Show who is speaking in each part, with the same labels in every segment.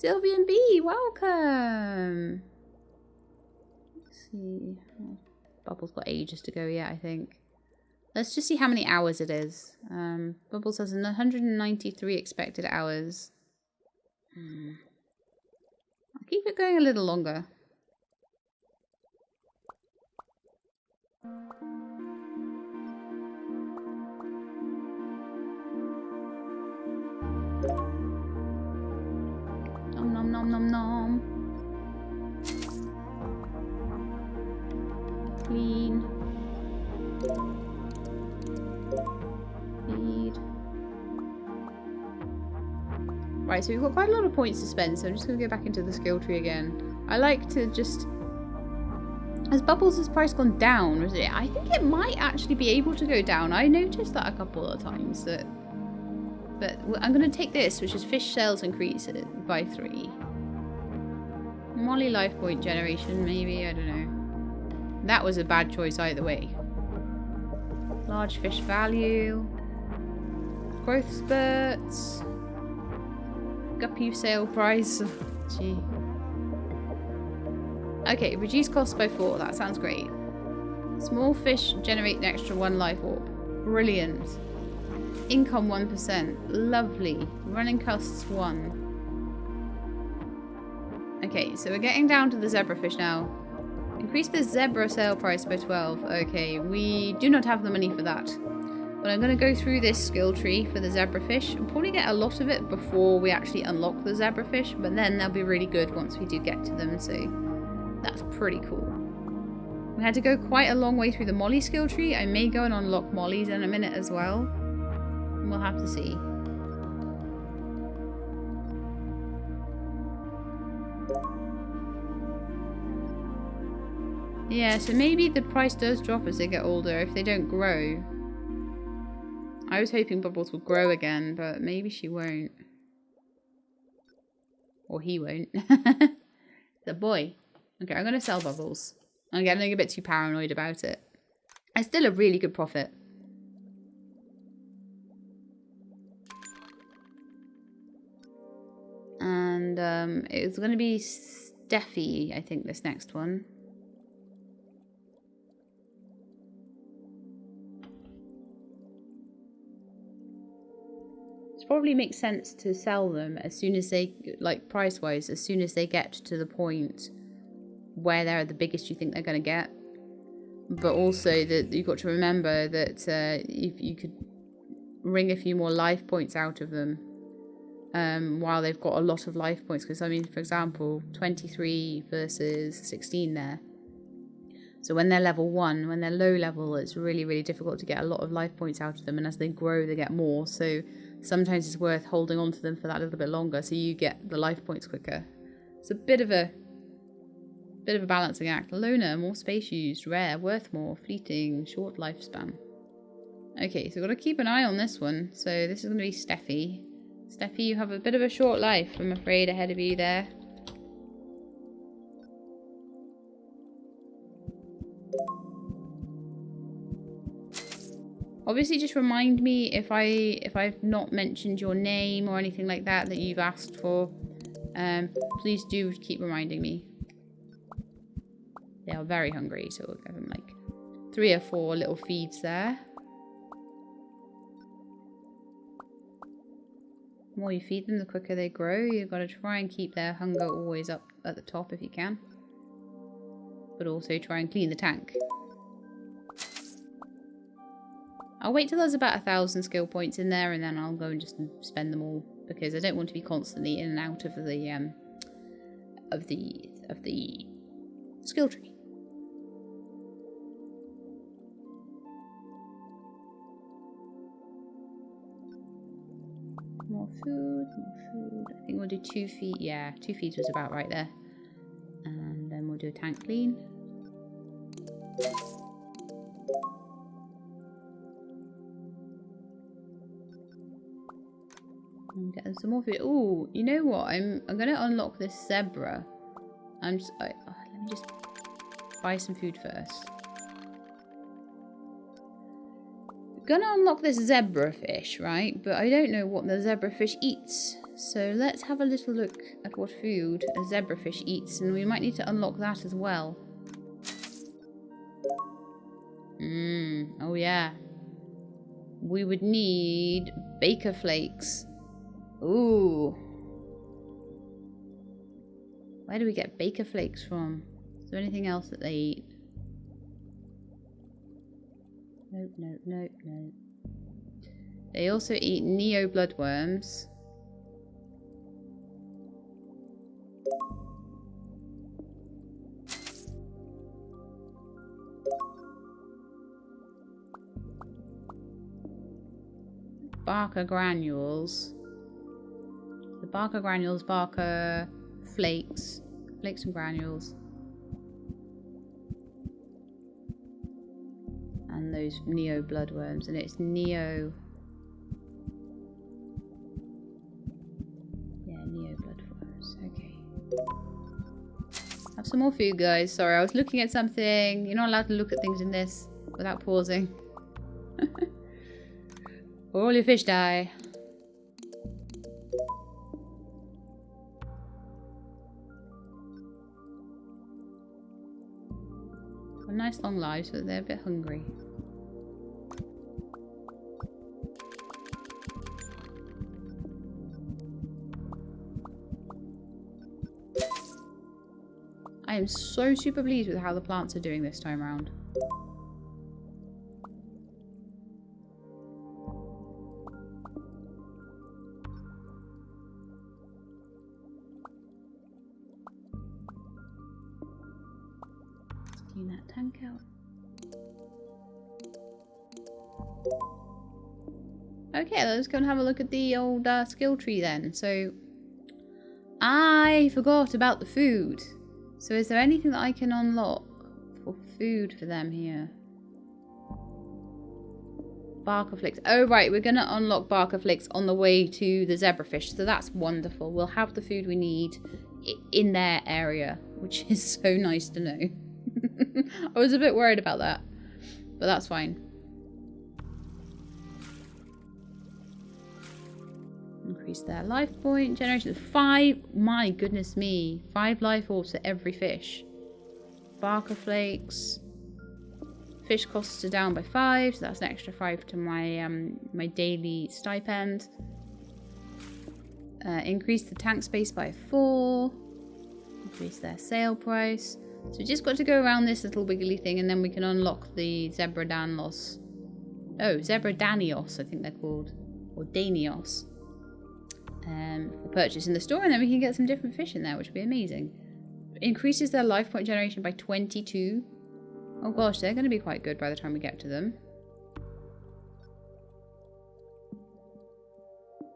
Speaker 1: Sylvian B, welcome. Let's see. Oh, Bubbles got ages to go yet, I think. Let's just see how many hours it is. Bubbles has 193 expected hours. I'll keep it going a little longer. Nom nom nom nom nom. Clean. Feed. Right, so we've got quite a lot of points to spend, so I'm just going to go back into the skill tree again. I like to just... Has Bubbles' price gone down? Or I think it might actually be able to go down. I noticed that a couple of times. But I'm going to take this, which is fish sales increase by 3. Molly life point generation, maybe. I don't know. That was a bad choice either way. Large fish value. Growth spurts. Guppy sale price. Gee. Okay, reduce cost by 4. That sounds great. Small fish generate an extra 1 life orb. Brilliant. Income 1%. Lovely. Running costs 1. Okay, so we're getting down to the zebrafish now. Increase the zebra sale price by 12. Okay, we do not have the money for that. But I'm going to go through this skill tree for the zebrafish. We'll probably get a lot of it before we actually unlock the zebrafish, but then they'll be really good once we do get to them, so that's pretty cool. We had to go quite a long way through the Molly skill tree. I may go and unlock Molly's in a minute as well. We'll have to see. Yeah, so maybe the price does drop as they get older if they don't grow. I was hoping Bubbles would grow again, but maybe she won't. Or he won't. The boy. Okay, I'm going to sell Bubbles. I'm getting a bit too paranoid about it. It's still a really good profit. And it's going to be Steffi, I think, this next one. Probably makes sense to sell them as soon as they, like price wise, as soon as they get to the point where they're the biggest you think they're going to get. But also that you've got to remember that if you could wring a few more life points out of them while they've got a lot of life points, because I mean, for example, 23 versus 16 there. So when they're level 1, when they're low level, it's really, really difficult to get a lot of life points out of them, and as they grow they get more, so sometimes it's worth holding on to them for that little bit longer so you get the life points quicker. It's a bit of a balancing act. Loner, more space used, rare, worth more, fleeting, short lifespan. Okay, so we've got to keep an eye on this one. So this is going to be Steffi. Steffi, you have a bit of a short life, I'm afraid, ahead of you there. Obviously, just remind me if I've not mentioned your name or anything like that that you've asked for. Please do keep reminding me. They are very hungry, so we'll give them like 3 or 4 little feeds there. The more you feed them, the quicker they grow. You've got to try and keep their hunger always up at the top if you can. But also try and clean the tank. I'll wait till there's about 1,000 skill points in there, and then I'll go and just spend them all, because I don't want to be constantly in and out of the skill tree. More food, more food. I think we'll do 2 feet. Yeah, 2 feet was about right there. And then we'll do a tank clean. And get them some more food. Ooh, you know what? I'm gonna unlock this zebra. Let me just buy some food first. Gonna unlock this zebrafish, right? But I don't know what the zebrafish eats. So let's have a little look at what food a zebrafish eats, and we might need to unlock that as well. Oh yeah. We would need baker flakes. Ooh. Where do we get baker flakes from? Is there anything else that they eat? Nope, nope, nope, nope. They also eat neo bloodworms. Barker granules. The Barker granules, Barker flakes. Flakes and granules. And those neo bloodworms. And it's neo... yeah, neo bloodworms. Okay. Have some more food, guys. Sorry, I was looking at something. You're not allowed to look at things in this without pausing. Or all your fish die. A nice long lives, but they're a bit hungry. I am so super pleased with how the plants are doing this time around. Clean that tank out. Okay, let's go and have a look at the old skill tree then. So, I forgot about the food. So is there anything that I can unlock for food for them here? Barker flakes. Oh right, we're going to unlock Barker flakes on the way to the zebrafish. So that's wonderful. We'll have the food we need in their area, which is so nice to know. I was a bit worried about that, but that's fine. Increase their life point generation. 5, my goodness me, 5 life orbs for every fish. Barker flakes. Fish costs are down by 5, so that's an extra 5 to my my daily stipend. Increase the tank space by 4. Increase their sale price. So we just got to go around this little wiggly thing, and then we can unlock the Zebra Danlos. Oh, Zebra Danios, I think they're called. Or Danios. For purchase in the store, and then we can get some different fish in there, which would be amazing. Increases their life point generation by 22. Oh gosh, they're going to be quite good by the time we get to them.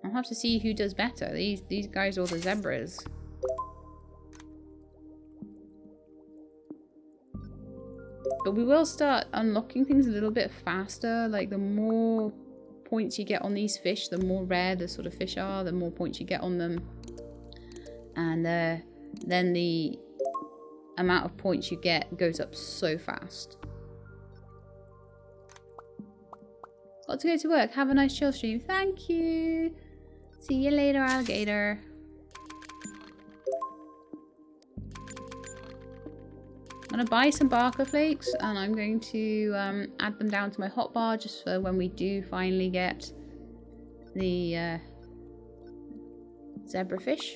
Speaker 1: I'll have to see who does better, these guys or the zebras. But we will start unlocking things a little bit faster. Like, the more points you get on these fish, the more rare the sort of fish are, the more points you get on them. And then the amount of points you get goes up so fast. Got to go to work. Have a nice chill stream. Thank you. See you later, alligator. I'm going to buy some Barker flakes, and I'm going to add them down to my hotbar just for when we do finally get the zebrafish.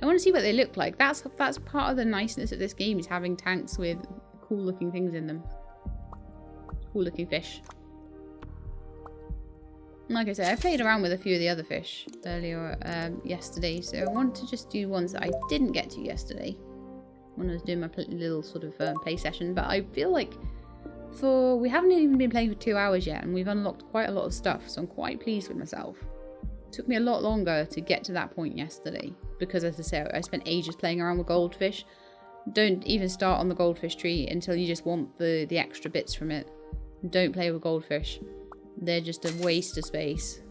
Speaker 1: I want to see what they look like. That's part of the niceness of this game, is having tanks with cool looking things in them. Cool looking fish. Like I said, I played around with a few of the other fish earlier yesterday, so I want to just do ones that I didn't get to yesterday when I was doing my little sort of play session. But I feel like we haven't even been playing for 2 hours yet, and we've unlocked quite a lot of stuff, so I'm quite pleased with myself. It took me a lot longer to get to that point yesterday, because as I say, I spent ages playing around with goldfish. Don't even start on the goldfish tree until you just want the extra bits from it. Don't play with goldfish. They're just a waste of space.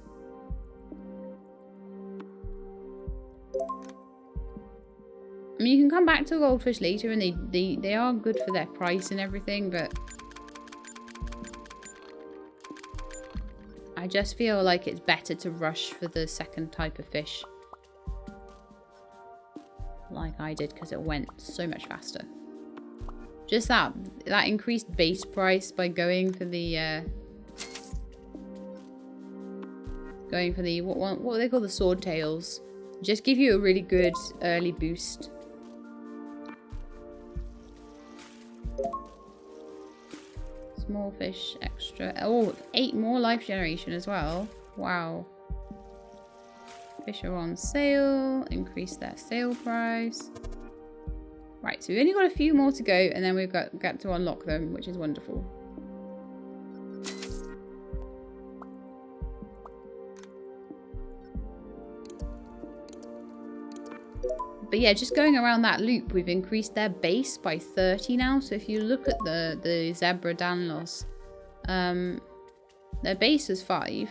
Speaker 1: I mean, you can come back to goldfish later, and they are good for their price and everything, but I I just feel like it's better to rush for the second type of fish. Like I did, because it went so much faster. Just that increased base price by going for the what they call the swordtails. Just give you a really good early boost. Small fish extra. Oh, 8 more life generation as well. Wow. Fish are on sale. Increase their sale price. Right, so we've only got a few more to go, and then we've got to unlock them, which is wonderful. But yeah, just going around that loop, we've increased their base by 30 now. So if you look at the zebra Danlos, their base is 5.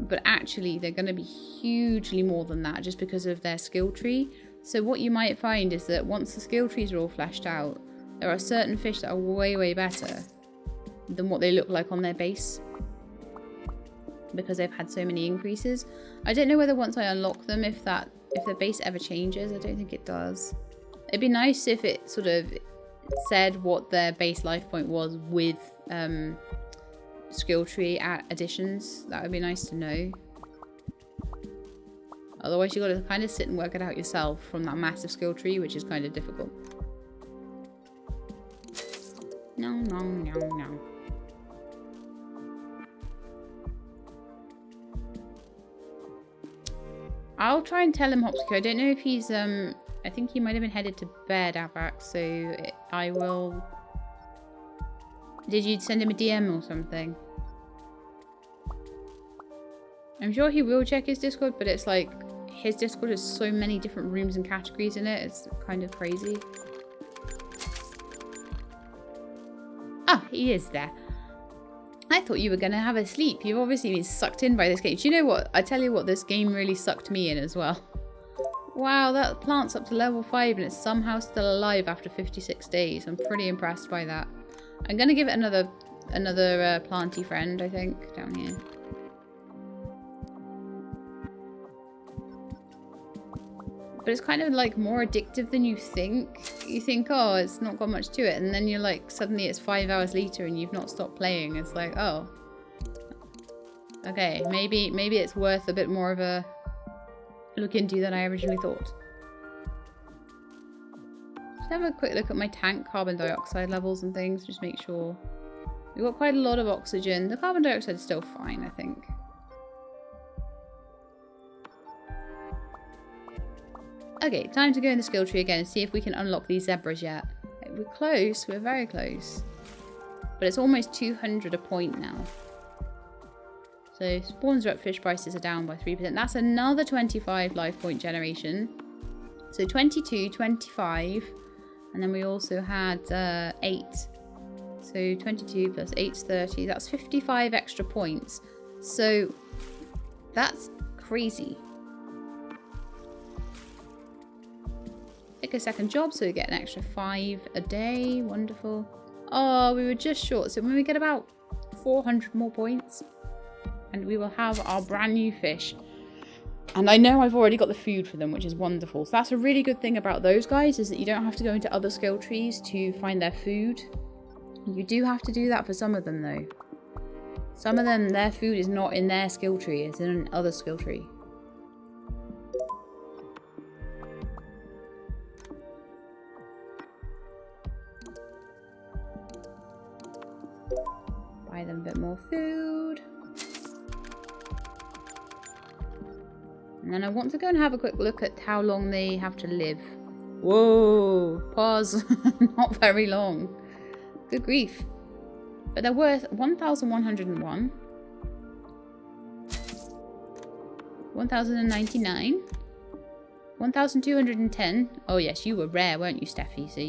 Speaker 1: But actually, they're going to be hugely more than that just because of their skill tree. So what you might find is that once the skill trees are all fleshed out, there are certain fish that are way, way better than what they look like on their base. Because they've had so many increases. I don't know whether once I unlock them, if the base ever changes. I don't think it does. It'd be nice if it sort of said what their base life point was with skill tree additions. That would be nice to know. Otherwise you got to kind of sit and work it out yourself from that massive skill tree, which is kind of difficult. No, no, no, no. I'll try and tell him Hopsky. I don't know if he's I think he might have been headed to bed, Avac, so I will... Did you send him a DM or something? I'm sure he will check his Discord, but it's like his Discord has so many different rooms and categories in it. It's kind of crazy. Ah, he is there. I thought you were going to have a sleep. You've obviously been sucked in by this game. Do you know what? I tell you what, this game really sucked me in as well. Wow, that plant's up to level 5 and it's somehow still alive after 56 days. I'm pretty impressed by that. I'm going to give it another planty friend, I think, down here. But it's kind of like more addictive than you think. You think, oh, it's not got much to it. And then you're like, suddenly it's 5 hours later and you've not stopped playing. It's like, oh. Okay, maybe it's worth a bit more of a look into than I originally thought. Just have a quick look at my tank carbon dioxide levels and things. Just make sure. We've got quite a lot of oxygen. The carbon dioxide is still fine, I think. Okay, time to go in the skill tree again and see if we can unlock these zebras yet. We're close, we're very close. But it's almost 200 a point now. So spawns are up, fish prices are down by 3%. That's another 25 life point generation. So 22, 25. And then we also had 8. So 22 plus 8 is 30. That's 55 extra points. So that's crazy. Pick a second job so we get an extra 5 a day. Wonderful. Oh, we were just short. So when we get about 400 more points, and we will have our brand new fish. And I know I've already got the food for them, which is wonderful. So that's a really good thing about those guys, is that you don't have to go into other skill trees to find their food. You do have to do that for some of them though. Some of them, their food is not in their skill tree, it's in another skill tree. Buy them a bit more food. And then I want to go and have a quick look at how long they have to live. Whoa, pause. Not very long. Good grief. But they're worth 1,101. 1,099. 1,210. Oh yes, you were rare, weren't you, Steffi? So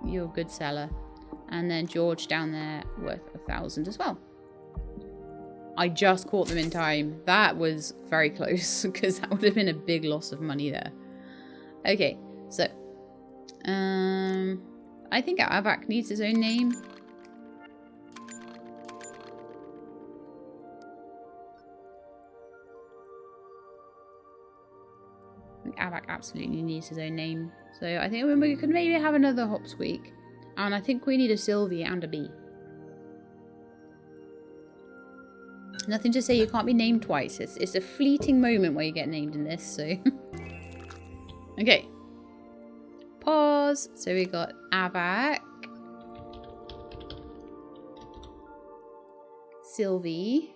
Speaker 1: you're a good seller. And then George down there worth 1,000 as well. I just caught them in time. That was very close because that would have been a big loss of money there. Okay, so I think Avac needs his own name. think Abac absolutely needs his own name. So I think we could maybe have another Hopsqueak. And I think we need a Sylvie and a Bee. Nothing to say you can't be named twice. It's a fleeting moment where you get named in this, so... Okay. Pause. So we got Abac. Sylvie.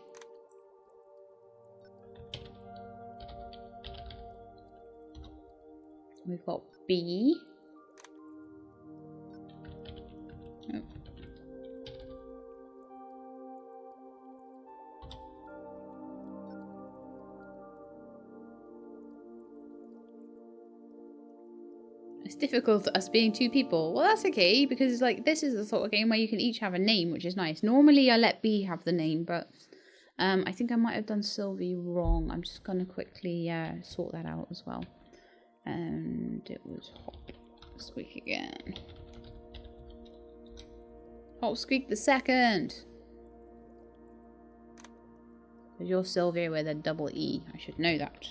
Speaker 1: We've got Bee. Oh. It's difficult us being two people. Well, that's okay, because like this is the sort of game where you can each have a name, which is nice. Normally I let B have the name, but I think I might have done Sylvie wrong. I'm just going to quickly sort that out as well. And it was Hopsqueak again. Hopsqueak the second. You're Sylvia with a double E. I should know that.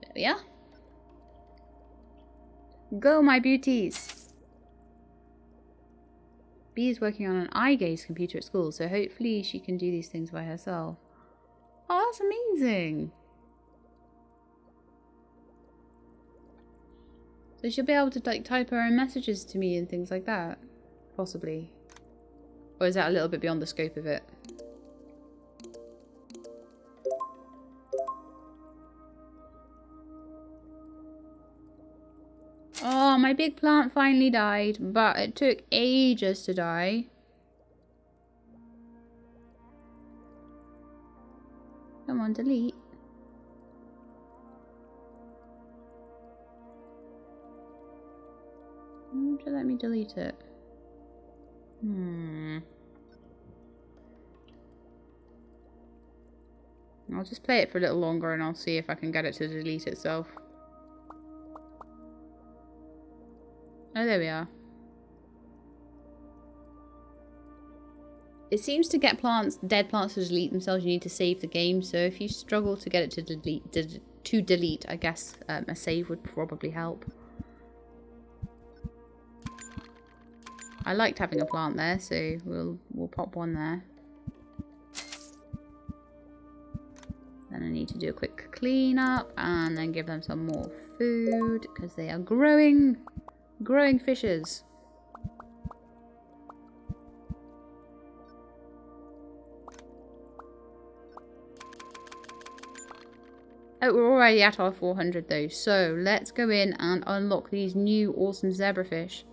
Speaker 1: There we are. Go, my beauties! Bee is working on an eye gaze computer at school, so hopefully she can do these things by herself. Oh, that's amazing! So she'll be able to like type her own messages to me and things like that? Possibly. Or is that a little bit beyond the scope of it? Oh, my big plant finally died, but it took ages to die. Come on, delete. Why don't you let me delete it? I'll just play it for a little longer and I'll see if I can get it to delete itself. Oh, there we are. It seems to get dead plants to delete themselves, you need to save the game. So if you struggle to get it to delete, I guess a save would probably help. I liked having a plant there, so we'll pop one there. Then I need to do a quick clean up and then give them some more food because they are growing fishes. Oh, we're already at our 400 though, so let's go in and unlock these new awesome zebrafish.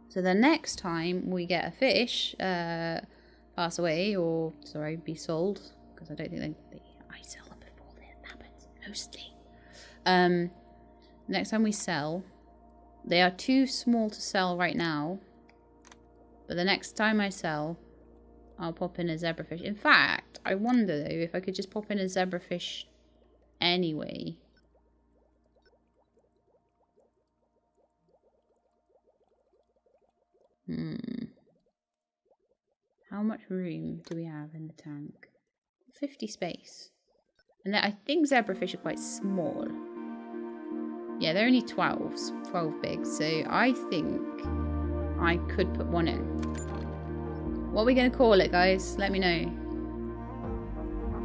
Speaker 1: So the next time we get a fish pass away, or sorry, be sold, because I don't think I sell them before that happens, mostly. Next time we sell, they are too small to sell right now, but the next time I sell, I'll pop in a zebrafish. In fact, I wonder though if I could just pop in a zebrafish anyway. How much room do we have in the tank? 50 space. And I think zebrafish are quite small. Yeah, they're only 12 big, so I think I could put one in. What are we going to call it, guys? Let me know.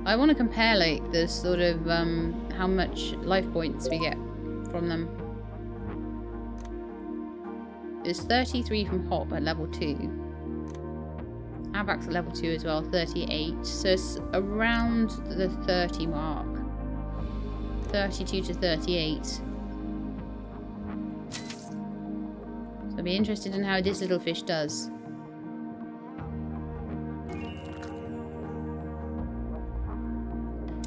Speaker 1: I want to compare, like, the sort of, how much life points we get from them. It's 33 from Hop at level 2. Abac's at level 2 as well, 38. So it's around the 30 mark. 32 to 38. So I'll be interested in how this little fish does.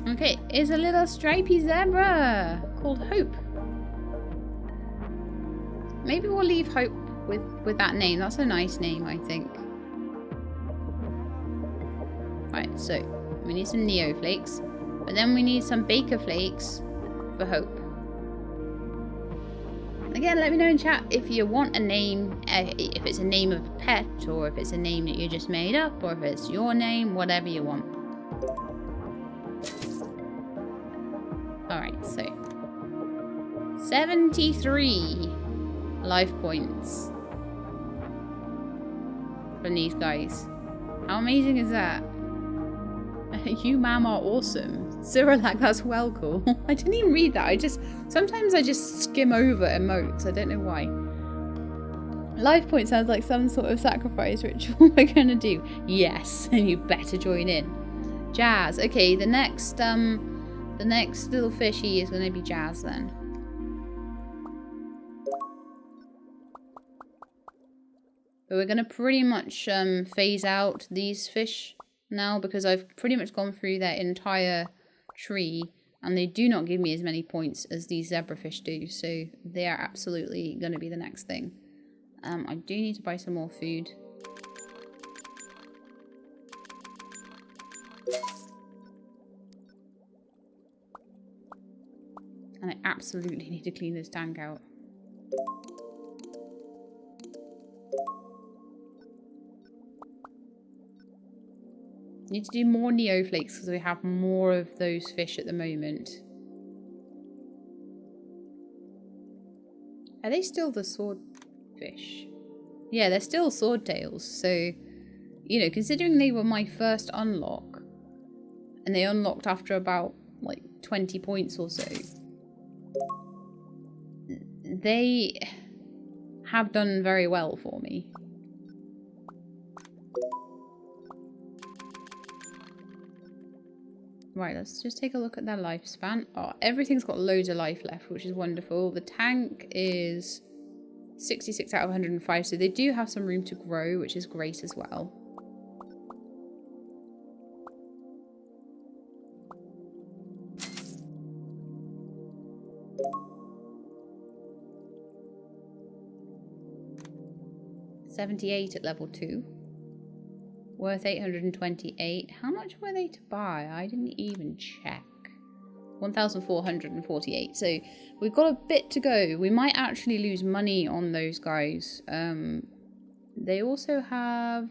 Speaker 1: Okay, it's a little stripy zebra called Hope. Maybe we'll leave Hope with that name. That's a nice name, I think. Right, so we need some Neo Flakes, but then we need some Baker Flakes for Hope. Again, let me know in chat if you want a name, if it's a name of a pet, or if it's a name that you just made up, or if it's your name, whatever you want. Alright, so 73 life points from these guys. How amazing is that? You ma'am are awesome. Cyrillac, that's well cool. I didn't even read that. Sometimes I just skim over emotes. I don't know why. Life point sounds like some sort of sacrifice ritual we're gonna do. Yes, and you better join in. Jazz. Okay, the next little fishy is gonna be Jazz then. But we're gonna pretty much phase out these fish now because I've pretty much gone through their entire tree and they do not give me as many points as these zebrafish do, so they are absolutely gonna be the next thing. I do need to buy some more food. And I absolutely need to clean this tank out. Need to do more neoflakes because we have more of those fish at the moment. Are they still the swordfish? Yeah, they're still swordtails. So, you know, considering they were my first unlock, and they unlocked after about like 20 points or so, they have done very well for me. Right, let's just take a look at their lifespan. Oh, everything's got loads of life left, which is wonderful. The tank is 66 out of 105, so they do have some room to grow, which is great as well. $78 at level 2. Worth 828. How much were they to buy? I didn't even check. 1,448. So we've got a bit to go. We might actually lose money on those guys. They also have...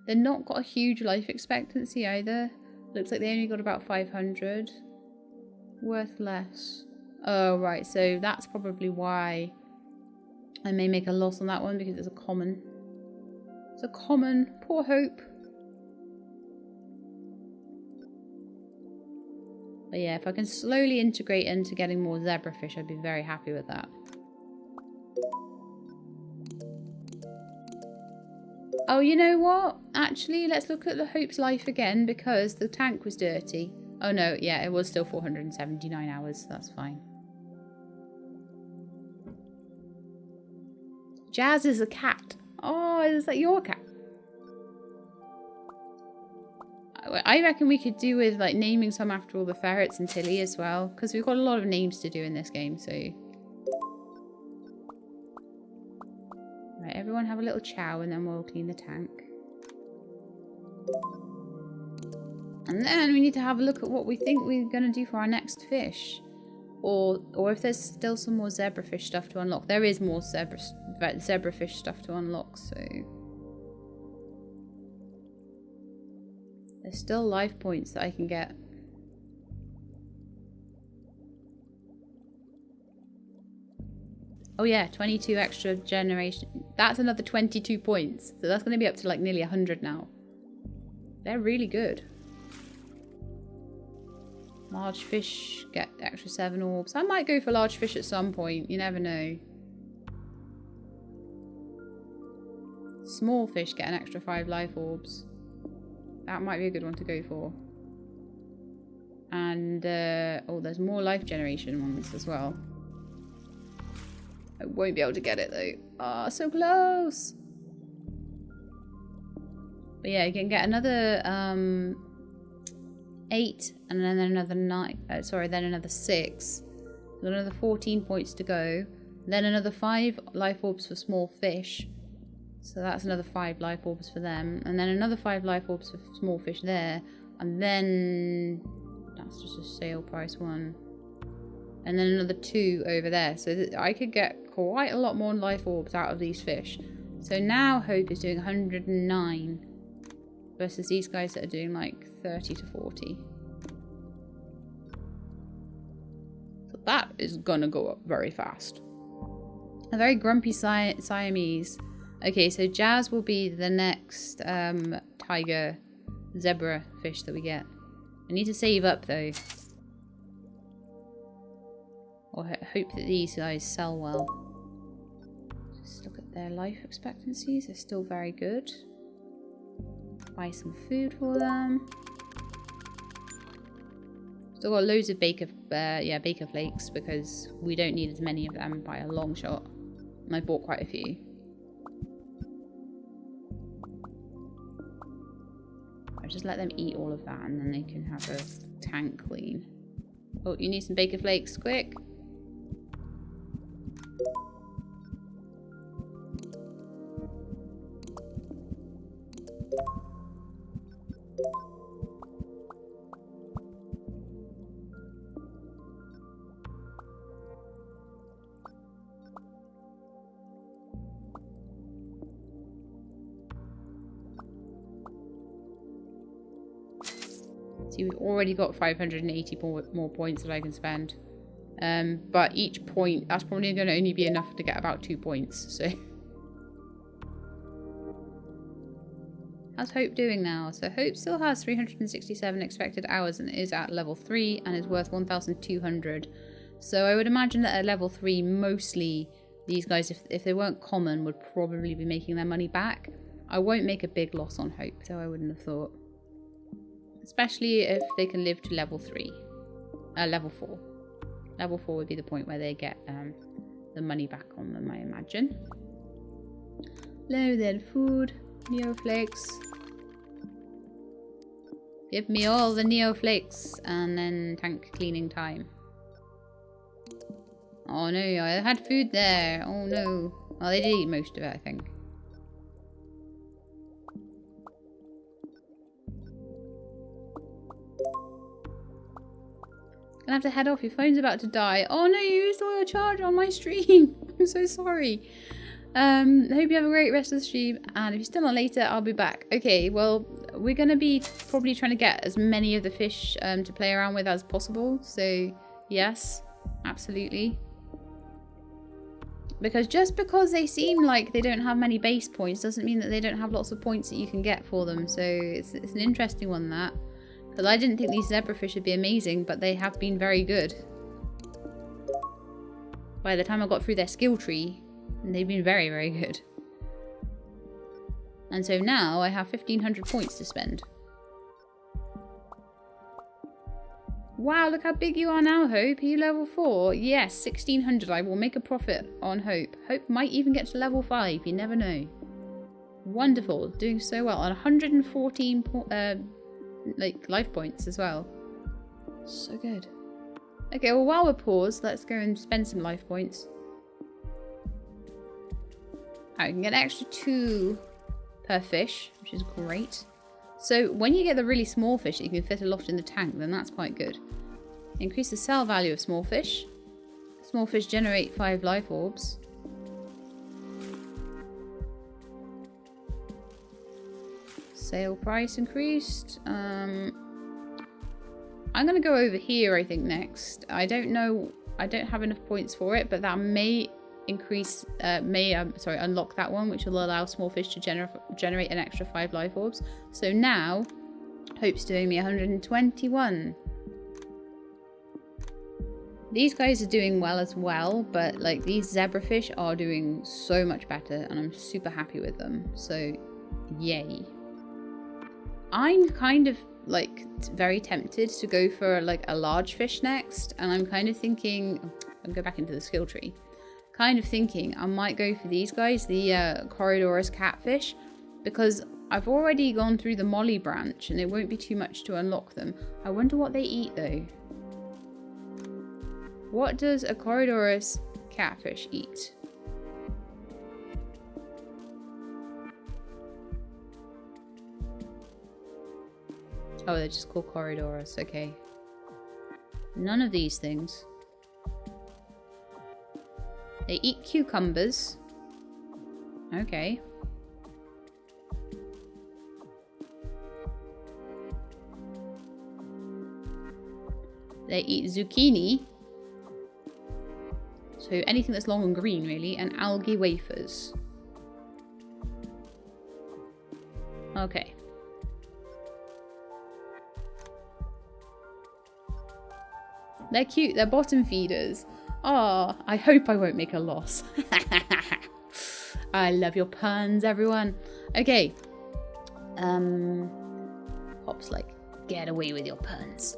Speaker 1: They're not got a huge life expectancy either. Looks like they only got about 500. Worth less. Oh, right. So that's probably why I may make a loss on that one because it's a common. It's a common. Poor Hope. But yeah, if I can slowly integrate into getting more zebrafish, I'd be very happy with that. Oh, you know what? Actually, let's look at the Hope's life again because the tank was dirty. Oh no, yeah, it was still 479 hours. That's fine. Jazz is a cat. Oh, is that your cat? I reckon we could do with like naming some after all the ferrets and Tilly as well, because we've got a lot of names to do in this game. So, right, everyone have a little chow, and then we'll clean the tank. And then we need to have a look at what we think we're gonna do for our next fish, or if there's still some more zebrafish stuff to unlock. There is more zebrafish stuff to unlock, so. There's still life points that I can get. Oh yeah, 22 extra generation. That's another 22 points. So that's going to be up to like nearly 100 now. They're really good. Large fish get extra 7 orbs. I might go for large fish at some point. You never know. Small fish get an extra 5 life orbs. That might be a good one to go for. And, oh, there's more life generation ones as well. I won't be able to get it though. Ah, so close! But yeah, you can get another 8 and then another 9. Then another 6. There's another 14 points to go. Then another 5 life orbs for small fish. So that's another 5 life orbs for them. And then another 5 life orbs for small fish there. And then that's just a sale price one. And then another 2 over there. So I could get quite a lot more life orbs out of these fish. So now Hope is doing 109. versus these guys that are doing like 30 to 40. So that is gonna go up very fast. A very grumpy Siamese. Okay, so Jazz will be the next tiger zebra fish that we get. I need to save up though. Or hope that these guys sell well. Just look at their life expectancies. They're still very good. Buy some food for them. Still got loads of baker flakes because we don't need as many of them by a long shot. And I bought quite a few. I'll just let them eat all of that and then they can have a tank clean. Oh, you need some baker flakes, quick! See, we've already got 580 more points that I can spend. But each point, that's probably going to only be enough to get about 2 points, so. How's Hope doing now? So Hope still has 367 expected hours and is at level 3 and is worth 1,200. So I would imagine that at level 3, mostly these guys, if they weren't common, would probably be making their money back. I won't make a big loss on Hope, though I wouldn't have thought. Especially if they can live to level 4. Level 4 would be the point where they get the money back on them, I imagine. Loaded food, neoflakes. Give me all the neoflakes and then tank cleaning time. Oh no, I had food there. Oh no. Well, they did eat most of it, I think. Gonna have to head off. Your phone's about to die. Oh no, you used all your charge on my stream. I'm so sorry. Hope you have a great rest of the stream. And if you're still on later, I'll be back. Okay, well, we're gonna be probably trying to get as many of the fish to play around with as possible. So, yes, absolutely. Because just because they seem like they don't have many base points doesn't mean that they don't have lots of points that you can get for them. So it's an interesting one, that. Because I didn't think these zebrafish would be amazing, but they have been very good. By the time I got through their skill tree, they've been very, very good. And so now I have 1,500 points to spend. Wow, look how big you are now, Hope. Are you level 4? Yes, 1,600. I will make a profit on Hope. Hope might even get to level 5. You never know. Wonderful. Doing so well. On 114 life points as well. So good. Okay, well, while we're paused, let's go and spend some life points. I can get an extra 2 per fish, which is great. So when you get the really small fish that you can fit a lot in the tank, then that's quite good. Increase the sell value of small fish. Small fish generate 5 life orbs. Sale price increased. I'm going to go over here, I think, next. I don't know. I don't have enough points for it, but that may increase, unlock that one, which will allow small fish to generate an extra 5 life orbs. So now, Hope's doing me 121. These guys are doing well as well, but like these zebrafish are doing so much better, and I'm super happy with them. So, yay. I'm kind of like very tempted to go for like a large fish next, and I'm kind of thinking, I'll go back into the skill tree. Kind of thinking I might go for these guys, the Corridorus catfish, because I've already gone through the Molly branch and it won't be too much to unlock them. I wonder what they eat though. What does a Corridorus catfish eat? Oh, they're just called Corridorus, okay. None of these things. They eat cucumbers. Okay. They eat zucchini. So anything that's long and green, really. And algae wafers. Okay. They're cute. They're bottom feeders. Oh, I hope I won't make a loss. I love your puns, everyone. Okay. Hop's like, get away with your puns.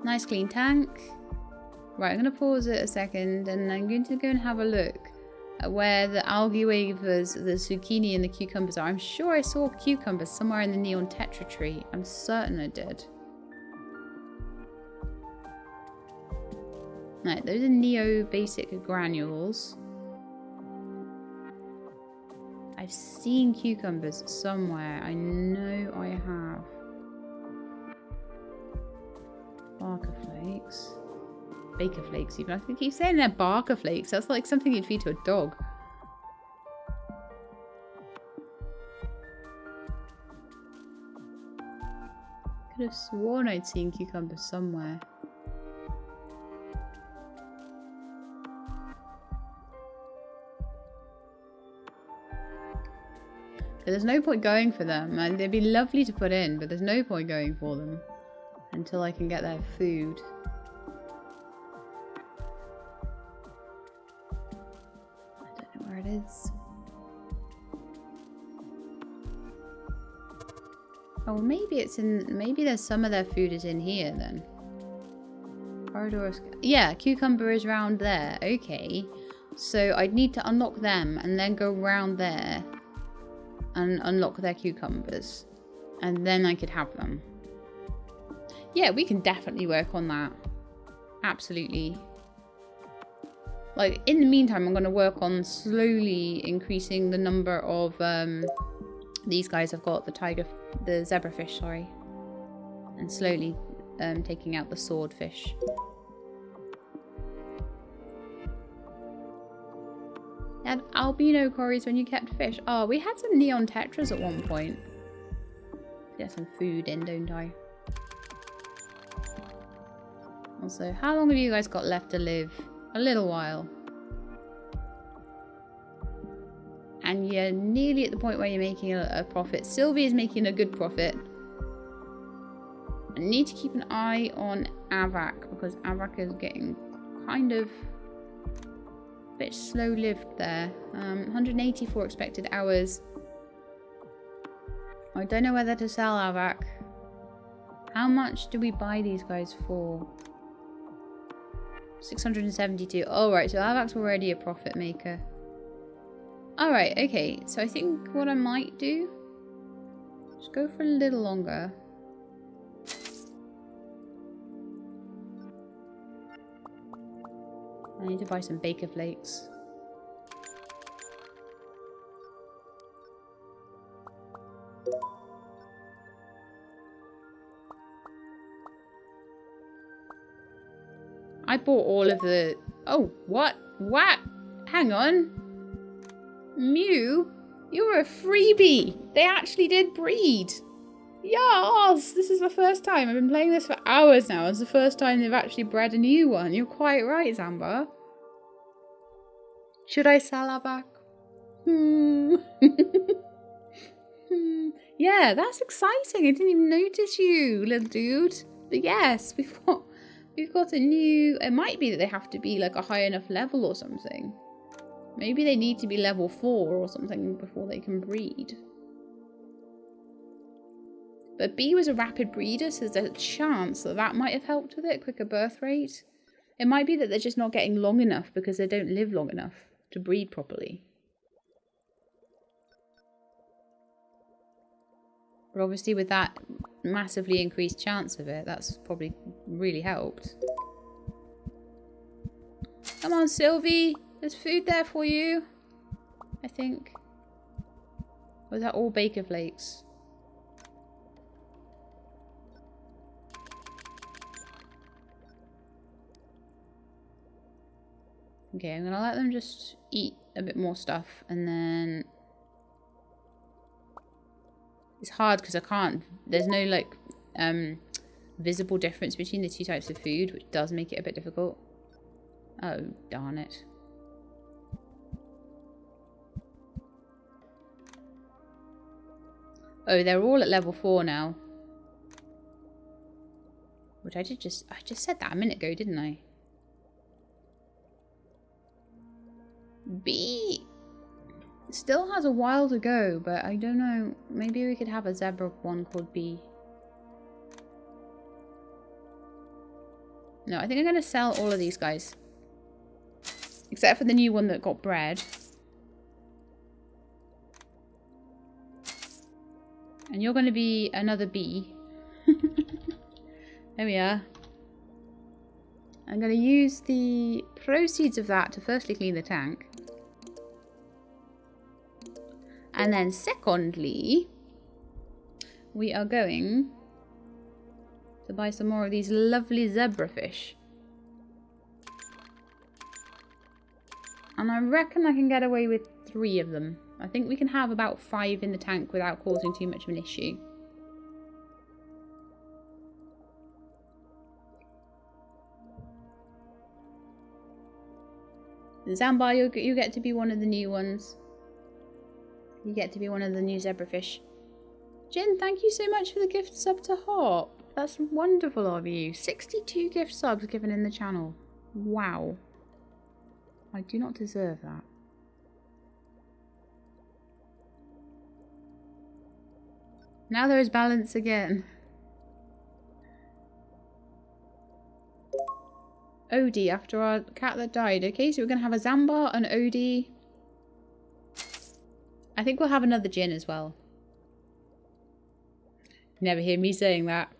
Speaker 1: Nice clean tank. Right, I'm going to pause it a second and I'm going to go and have a look at where the algae wavers, the zucchini and the cucumbers are. I'm sure I saw cucumbers somewhere in the neon tetra tree. I'm certain I did. Right, those are neo basic granules. I've seen cucumbers somewhere. I know I have. Barker flakes. Baker flakes even. I keep saying they're barker flakes. That's like something you'd feed to a dog. Could have sworn I'd seen cucumbers somewhere. There's no point going for them. And they'd be lovely to put in, but there's no point going for them until I can get their food. I don't know where it is. Oh, maybe it's in. Maybe there's some of their food is in here then. Corridor. Yeah, cucumber is round there. Okay, so I'd need to unlock them and then go round there. And unlock their cucumbers. And then I could have them. Yeah, we can definitely work on that. Absolutely. Like, in the meantime, I'm going to work on slowly increasing the number of these guys. I've got the zebrafish, sorry. And slowly taking out the swordfish. Had albino cories when you kept fish. Oh, we had some neon tetras at one point. Get some food in, don't I? Also, how long have you guys got left to live? A little while. And you're nearly at the point where you're making a profit. Sylvie is making a good profit. I need to keep an eye on Avak because Avak is getting kind of bit slow-lived there. 184 expected hours. I don't know whether to sell Avak. How much do we buy these guys for? 672. Oh, right. So Avak's already a profit maker. Alright, okay. So I think what I might do, just go for a little longer. I need to buy some Baker Flakes. I bought all of the... Oh, what? What? Hang on. Mew, you're a freebie. They actually did breed. Yes, this is the first time. I've been playing this for hours now. It's the first time they've actually bred a new one. You're quite right, Zamba. Should I sell her back? Yeah, that's exciting. I didn't even notice you, little dude. But yes, we've got a new... It might be that they have to be like a high enough level or something. Maybe they need to be level 4 or something before they can breed. But B was a rapid breeder, so there's a chance that that might have helped with it, quicker birth rate. It might be that they're just not getting long enough because they don't live long enough to breed properly. But obviously with that massively increased chance of it, that's probably really helped. Come on, Sylvie. There's food there for you, I think. Or is that all Baker Flakes? Okay, I'm gonna let them just eat a bit more stuff and then... It's hard because I can't... There's no, like, visible difference between the two types of food, which does make it a bit difficult. Oh, darn it. Oh, they're all at level 4 now. Which I just said that a minute ago, didn't I? B still has a while to go, but I don't know. Maybe we could have a zebra one called B. No, I think I'm going to sell all of these guys. Except for the new one that got bred. And you're going to be another bee. There we are. I'm going to use the proceeds of that to firstly clean the tank. And then secondly, we are going to buy some more of these lovely zebrafish. And I reckon I can get away with 3 of them. I think we can have about 5 in the tank without causing too much of an issue. Zambar, you get to be one of the new ones. You get to be one of the new zebrafish. Jin, thank you so much for the gift sub to Hop. That's wonderful of you. 62 gift subs given in the channel. Wow. I do not deserve that. Now there is balance again. Odie, after our cat that died. Okay, so we're going to have a Zambar, an Odie. I think we'll have another Jin as well. Never hear me saying that.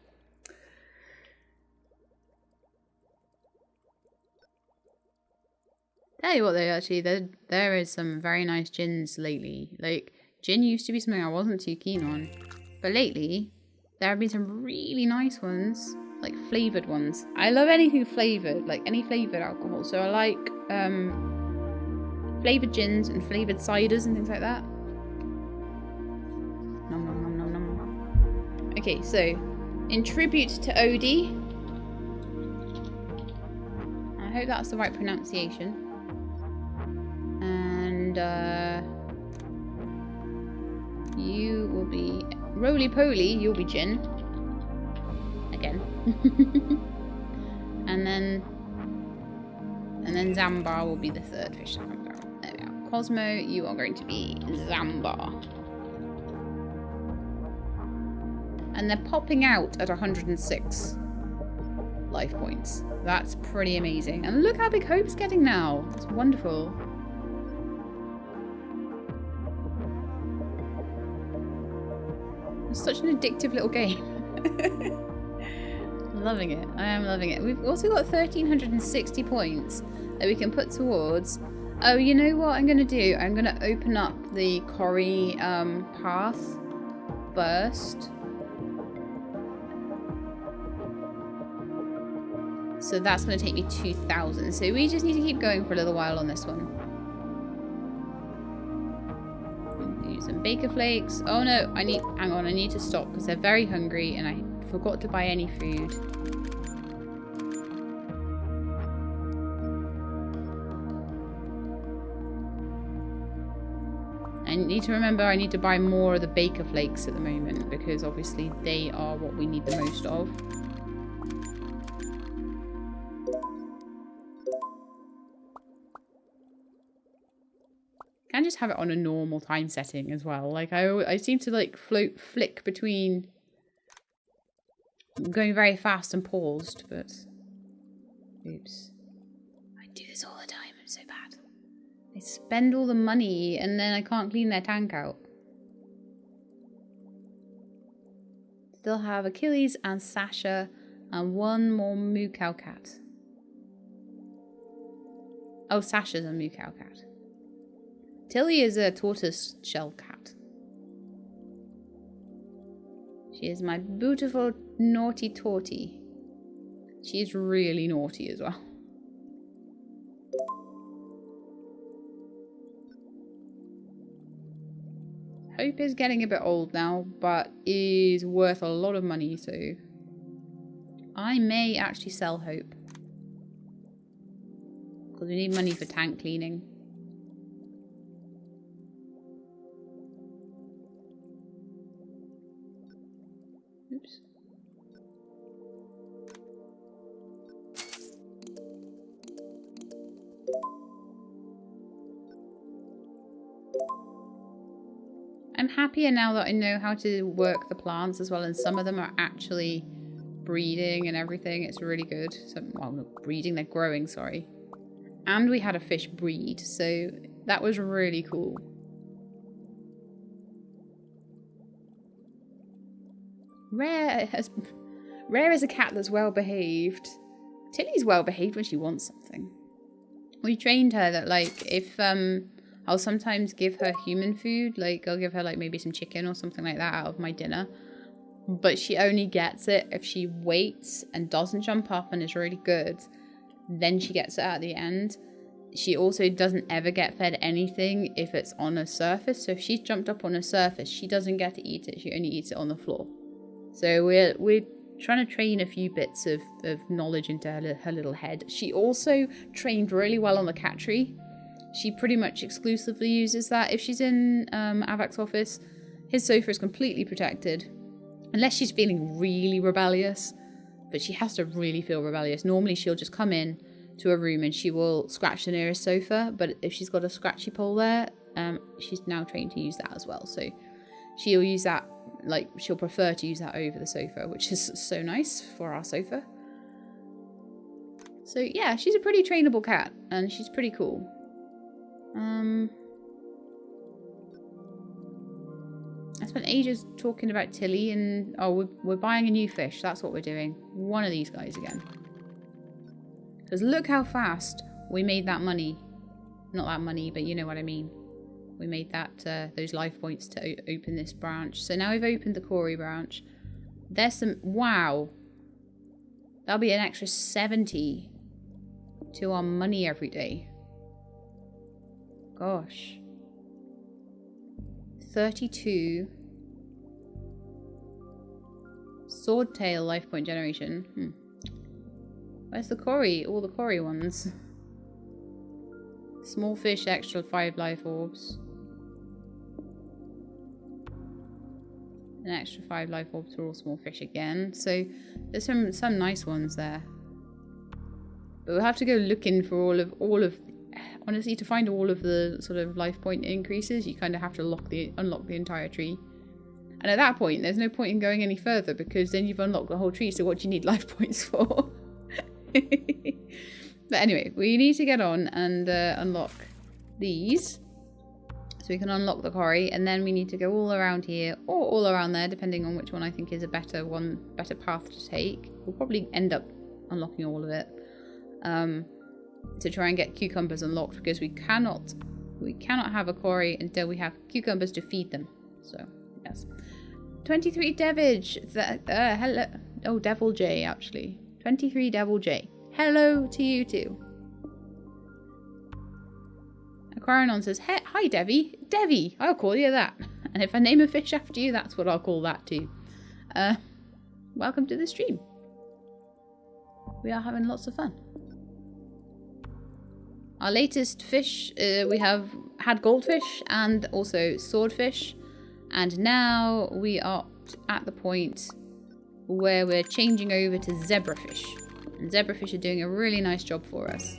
Speaker 1: Tell you what though, actually, there is some very nice Jins lately. Like, Jin used to be something I wasn't too keen on. But lately, there have been some really nice ones. Like flavoured ones. I love anything flavoured, like any flavoured alcohol. So I like flavoured gins and flavoured ciders and things like that. Nom, nom, nom, nom, nom, nom. Okay, so in tribute to Odie, I hope that's the right pronunciation. And you will be Roly Poly, you'll be Jin. Again. and then Zambar will be the 3rd fish that comes out. There we are. Cosmo, you are going to be Zambar. And they're popping out at 106 life points. That's pretty amazing. And look how big Hope's getting now. It's wonderful. It's such an addictive little game. Loving it. I am loving it. We've also got 1,360 points that we can put towards. Oh, you know what I'm going to do? I'm going to open up the Cory path first. So that's going to take me 2,000. So we just need to keep going for a little while on this one. Use some Baker Flakes. Oh no, hang on, I need to stop because they're very hungry and I forgot to buy any food. I need to remember I need to buy more of the Baker Flakes at the moment because obviously they are what we need the most of. Can just have it on a normal time setting as well. Like I seem to like flick between going very fast and paused, but oops. I do this all the time, I'm so bad. I spend all the money and then I can't clean their tank out. Still have Achilles and Sasha and one more moo cow cat. Oh, Sasha's a moo cow cat. Tilly is a tortoise shell cat. She is my beautiful naughty tortie. She is really naughty as well. Hope is getting a bit old now, but is worth a lot of money, so I may actually sell Hope. Because we need money for tank cleaning. Oops. I'm happier now that I know how to work the plants as well, and some of them are actually breeding and everything. It's really good. So, well, not breeding, they're growing, sorry. And we had a fish breed, so that was really cool. Rare is a cat that's well behaved. Tilly's well behaved when she wants something. We trained her that, like, if I'll sometimes give her human food, like I'll give her like maybe some chicken or something like that out of my dinner, but she only gets it if she waits and doesn't jump up and is really good. Then she gets it at the end. She also doesn't ever get fed anything if it's on a surface. So if she's jumped up on a surface, she doesn't get to eat it. She only eats it on the floor. So we're trying to train a few bits of knowledge into her little head. She also trained really well on the cat tree. She pretty much exclusively uses that. If she's in Avak's office, his sofa is completely protected. Unless she's feeling really rebellious. But she has to really feel rebellious. Normally she'll just come in to a room and she will scratch the nearest sofa. But if she's got a scratchy pole there, she's now trained to use that as well. So she'll use that, like, she'll prefer to use that over the sofa, which is so nice for our sofa. So yeah, she's a pretty trainable cat and she's pretty cool. I spent ages talking about Tilly and... Oh, we're buying a new fish. That's what we're doing. One of these guys again. Because look how fast we made that money. Not that money, but you know what I mean. We made that those life points to open this branch. So now we've opened the Corey branch. There's some... Wow. That'll be an extra 70 to our money every day. Gosh. 32. Swordtail life point generation. Where's the Corey? All the Corey ones. Small fish, extra 5 life orbs. An extra 5 life orbs for all small fish again. So there's some nice ones there. But we'll have to go looking for all of honestly, to find all of the sort of life point increases, you kind of have to unlock the entire tree. And at that point, there's no point in going any further because then you've unlocked the whole tree, so what do you need life points for? But anyway, we need to get on and unlock these. So we can unlock the quarry, and then we need to go all around here, or all around there, depending on which one I think is a better path to take. We'll probably end up unlocking all of it. To try and get cucumbers unlocked, because we cannot have a quarry until we have cucumbers to feed them. So yes, 23 Devage. Hello. Oh, Devil J actually. 23 Devil J. Hello to you too. Aquarium says, hey, hi Devi. Devi, I'll call you that. And if I name a fish after you, that's what I'll call that too. Welcome to the stream. We are having lots of fun. Our latest fish, we have had goldfish and also swordfish. And now we are at the point where we're changing over to zebrafish. And zebrafish are doing a really nice job for us.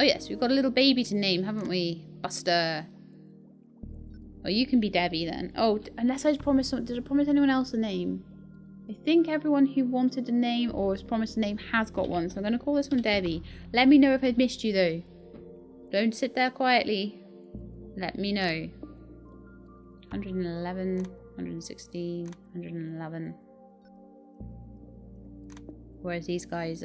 Speaker 1: Oh yes, we've got a little baby to name, haven't we? Buster. Oh, you can be Debbie then. Oh, unless I promised... Did I promise anyone else a name? I think everyone who wanted a name or was promised a name has got one. So I'm going to call this one Debbie. Let me know if I've missed you though. Don't sit there quietly. Let me know. 111, 116, 111. Whereas these guys,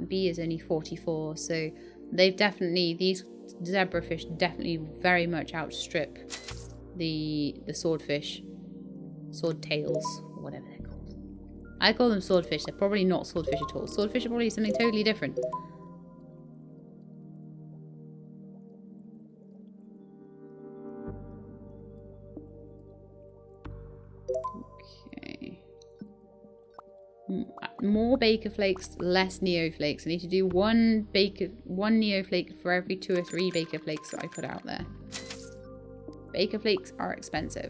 Speaker 1: B is only 44. So they've definitely, these zebrafish definitely very much outstrip the swordfish. Swordtails, or whatever they're called. I call them swordfish. They're probably not swordfish at all. Swordfish are probably something totally different. more Baker Flakes, less Neo Flakes. I need to do one Neo Flake for every 2 or 3 Baker Flakes that I put out there. Baker Flakes are expensive.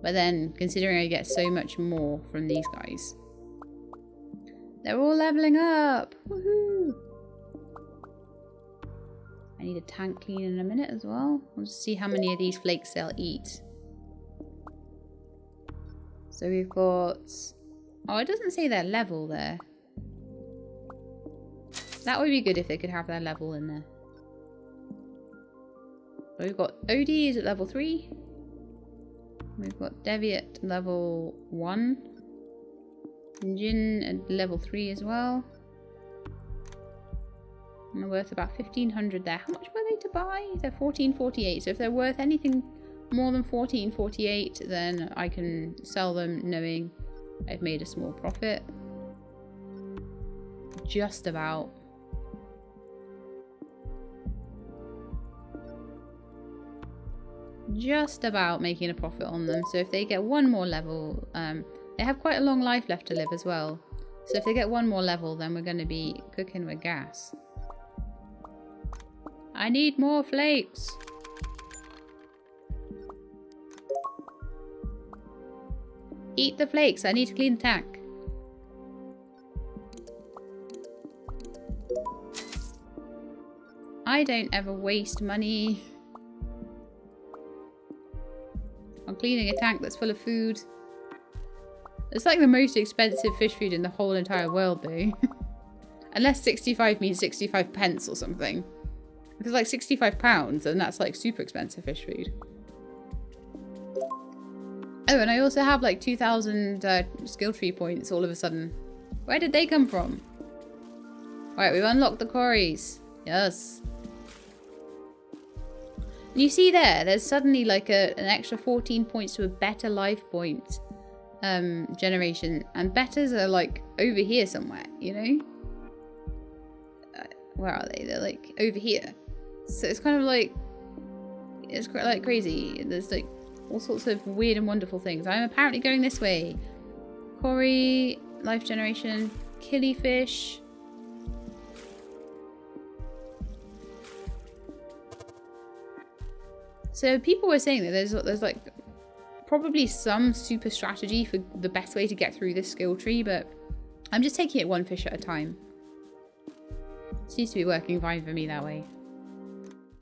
Speaker 1: But then, considering I get so much more from these guys. They're all leveling up! Woohoo! I need a tank clean in a minute as well. We'll just see how many of these flakes they'll eat. So we've got... Oh, it doesn't say their level there. That would be good if they could have their level in there. So we've got OD is at level 3. We've got Devi at level 1. Jin at level 3 as well. And they're worth about 1,500 there. How much were they to buy? They're 1448. So if they're worth anything more than 1448, then I can sell them knowing I've made a small profit. Just about. Just about making a profit on them. So if they get one more level, they have quite a long life left to live as well. So if they get one more level, then we're going to be cooking with gas. I need more flakes. Eat the flakes. I need to clean the tank. I don't ever waste money. I'm cleaning a tank that's full of food. It's like the most expensive fish food in the whole entire world though. Unless 65 means 65 pence or something. If it's like 65 pounds, then that's like super expensive fish food. Oh, and I also have like 2,000 skill tree points all of a sudden. Where did they come from? Right, we've unlocked the quarries. Yes. And you see there's suddenly like an extra 14 points to a better life point generation. And betters are like over here somewhere, you know? Where are they? They're like over here. So it's kind of like, it's like crazy. There's like all sorts of weird and wonderful things. I'm apparently going this way. Quarry, life generation, killifish. So people were saying that there's like probably some super strategy for the best way to get through this skill tree, but I'm just taking it one fish at a time. It seems to be working fine for me that way.